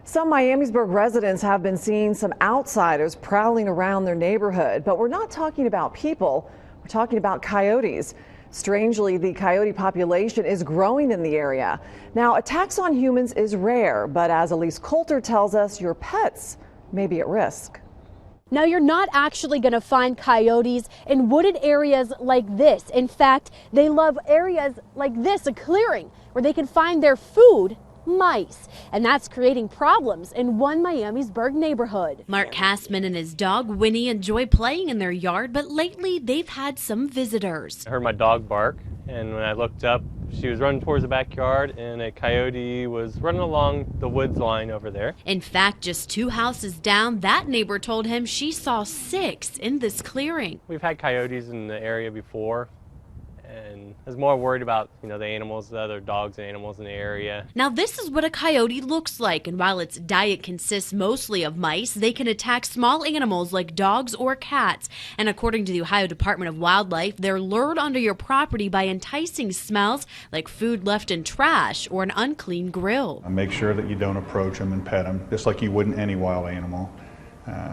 Some Miamisburg residents have been seeing some outsiders prowling around their neighborhood, but we're not talking about people, we're talking about coyotes. Strangely, the coyote population is growing in the area. Now, attacks on humans is rare, but as Elise Coulter tells us, your pets may be at risk. Now, you're not actually going to find coyotes in wooded areas like this. In fact, they love areas like this, a clearing where they can find their food, mice, and that's creating problems in one Miamisburg neighborhood. Mark Kassman and his dog Winnie enjoy playing in their yard, but lately they've had some visitors. I heard my dog bark, and when I looked up, she was running towards the backyard, and a coyote was running along the woods line over there. In fact, just 2 houses down, that neighbor told him she saw 6 in this clearing. We've had coyotes in the area before, and I was more worried about, the animals, the other dogs and animals in the area. Now, this is what a coyote looks like, and while its diet consists mostly of mice, they can attack small animals like dogs or cats. And according to the Ohio Department.Wildlife, they're lured onto your property by enticing smells like food left in trash or an unclean grill. Make sure that you don't approach them and pet them, just like you wouldn't any wild animal.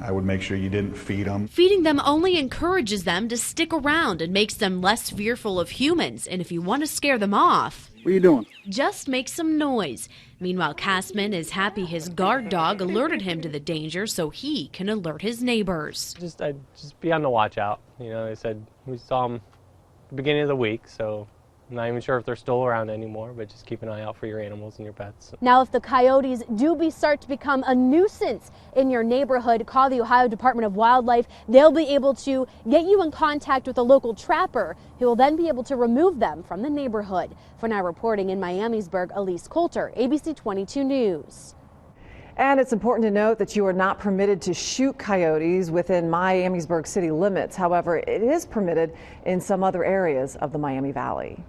I would make sure you didn't feed them. Feeding them only encourages them to stick around and makes them less fearful of humans. And if you want to scare them off, what are you doing? Just make some noise. Meanwhile, Kassman is happy his guard dog alerted him to the danger so he can alert his neighbors. Just be on the watch out. They said we saw them at the beginning of the week, so I'm not even sure if they're still around anymore, but just keep an eye out for your animals and your pets. Now, if the coyotes do start to become a nuisance in your neighborhood, call the Ohio Department.Wildlife. They'll be able to get you in contact with a local trapper who will then be able to remove them from the neighborhood. For now, reporting in Miamisburg, Elise Coulter, ABC 22 News. And it's important to note that you are not permitted to shoot coyotes within Miamisburg city limits. However, it is permitted in some other areas of the Miami Valley.